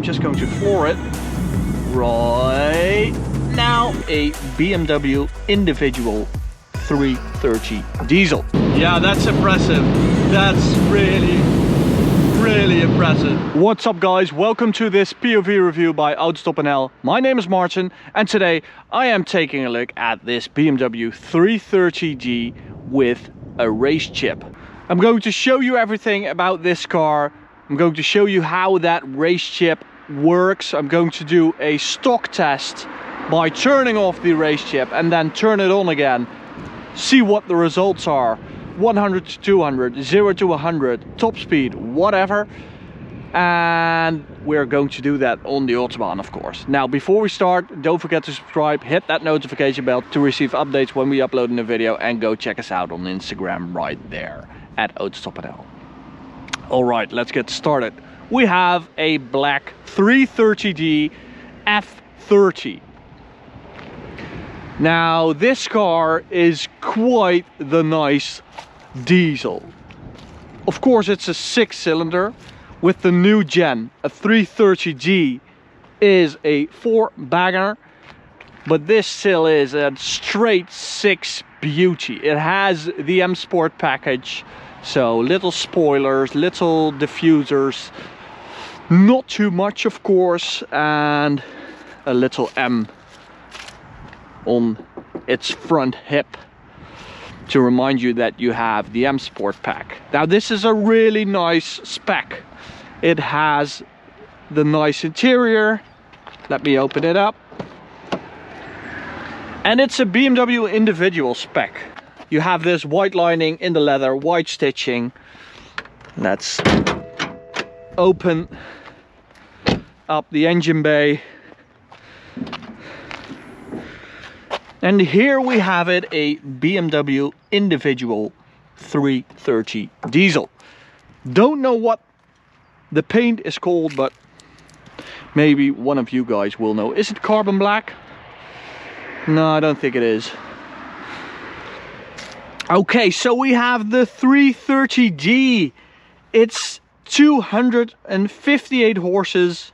I'm just going to floor it right now. A BMW individual 330 diesel. Yeah, that's impressive. That's really impressive. What's up guys, welcome to this POV review by AutoTopNL. My name is Martin and today I am taking a look at this BMW 330d with a RaceChip. I'm going to show you everything about this car. I'm going to show you how that RaceChip works. I'm going to do a stock test by turning off the RaceChip and then turn it on again. See what the results are. 100 to 200, 0 to 100, top speed, whatever. And we're going to do that on the Autobahn, of course. Now, before we start, don't forget to subscribe, hit that notification bell to receive updates when we upload a new video, and go check us out on Instagram right there at AutoTopNL. All right, let's get started. We have a black 330d F30. Now, this car is quite the nice diesel. Of course, it's a 6-cylinder with the new gen. A 330d is a 4-banger, but this still is a straight 6 beauty. It has the M Sport package, so little spoilers, little diffusers, not too much of course, and a little M on its front hip to remind you that you have the M Sport pack. Now, this is a really nice spec. It has the nice interior. Let me open it up. And it's a BMW individual spec. You have this white lining in the leather, white stitching. Let's open up the engine bay. And here we have it, a BMW individual 330 diesel. Don't know what the paint is called, but maybe one of you guys will know. Is it carbon black? No, I don't think it is. Okay, so we have the 330d. It's 258 horses.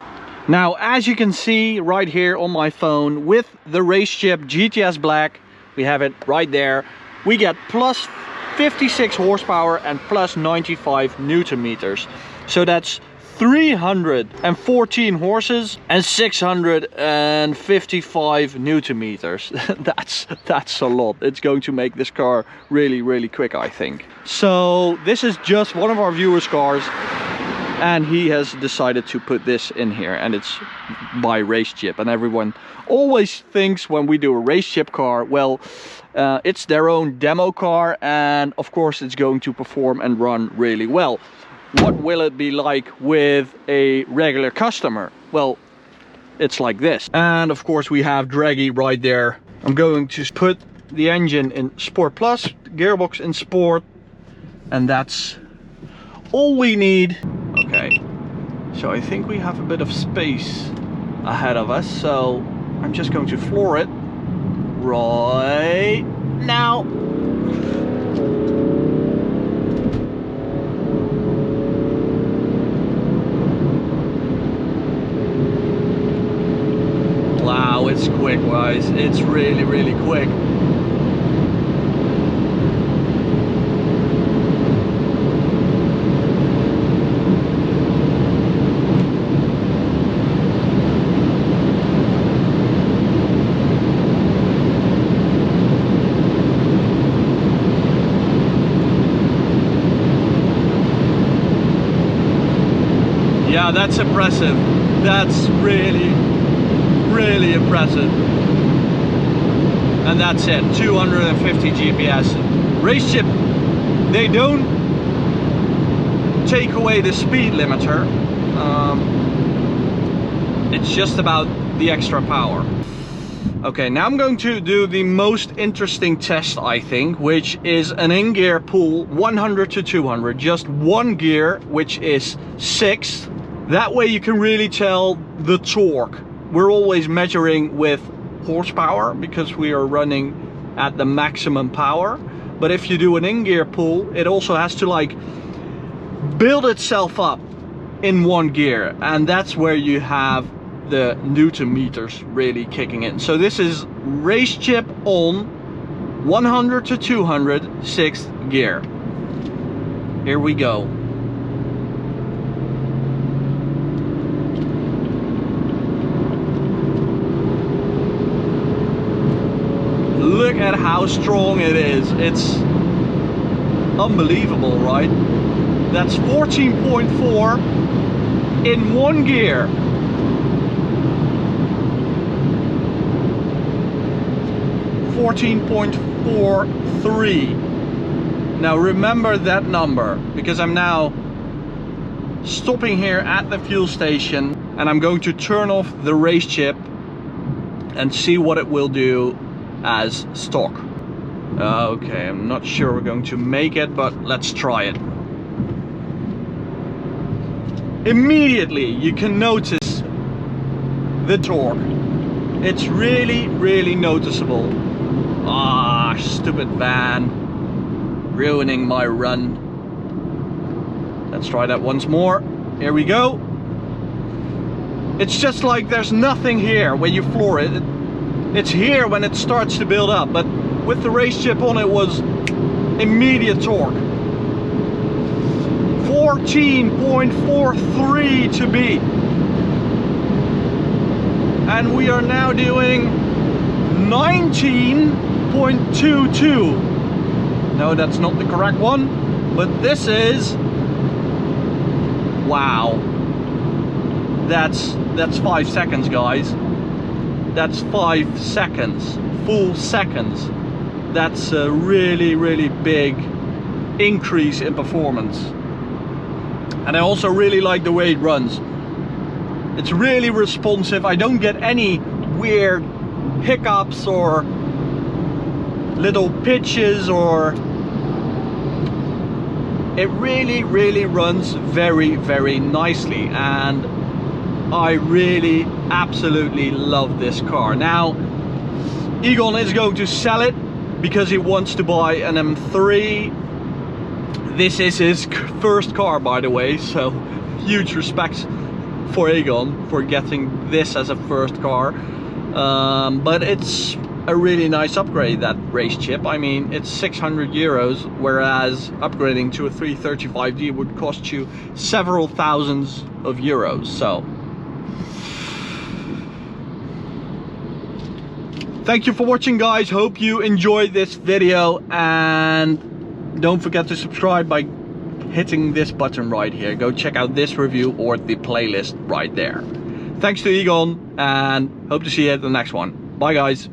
Now, as you can see right here on my phone with the RaceChip GTS Black, we have it right there. We get plus 56 horsepower and plus 95 Newton meters. So that's 314 horses and 655 Newton meters. that's a lot. It's going to make this car really quick, I think. So this is just one of our viewers' cars, and he has decided to put this in here, and it's by RaceChip. And everyone always thinks when we do a RaceChip car, well, it's their own demo car, and of course it's going to perform and run really well. What will it be like with a regular customer? Well, it's like this. And of course we have Draggy right there. I'm going to put the engine in Sport Plus, gearbox in Sport, and that's all we need. Okay, so I think we have a bit of space ahead of us, so I'm just going to floor it right now. Wow, it's quick guys, it's really quick. Yeah, that's impressive. That's really impressive. And that's it, 250 GPS. RaceChip, they don't take away the speed limiter. It's just about the extra power. Okay, now I'm going to do the most interesting test, I think, which is an in-gear pull 100 to 200. Just one gear, which is 6. That way you can really tell the torque. We're always measuring with horsepower because we are running at the maximum power. But if you do an in-gear pull, it also has to like build itself up in one gear, and that's where you have the Newton meters really kicking in. So this is RaceChip on 100 to 200 6th gear. Here we go. Look at how strong it is. It's unbelievable, right? That's 14.4 in one gear. 14.43. Now remember that number, because I'm now stopping here at the fuel station and I'm going to turn off the RaceChip and see what it will do as stock. Okay, I'm not sure we're going to make it, but let's try it. Immediately you can notice the torque. It's really noticeable. Ah, stupid van, ruining my run. Let's try that once more. Here we go. It's just like there's nothing here when you floor it. It's here when it starts to build up, but with the RaceChip on, it was immediate torque. 14.43 to beat. And we are now doing 19.22. No, that's not the correct one, but this is, wow, that's 5 seconds, guys. That's 5 seconds, full seconds. That's a really big increase in performance. And I also really like the way it runs. It's really responsive. I don't get any weird hiccups or little pitches, or it really runs very nicely, and I really absolutely love this car. Now Egon is going to sell it because he wants to buy an M3. This is his first car, by the way, so huge respect for Egon for getting this as a first car. But it's a really nice upgrade, that RaceChip. I mean, it's 600 euros, whereas upgrading to a 335d would cost you several thousands of euros. So thank you for watching, guys. Hope you enjoyed this video, and don't forget to subscribe by hitting this button right here. Go check out this review or the playlist right there. Thanks to Egon, and hope to see you at the next one. Bye, guys.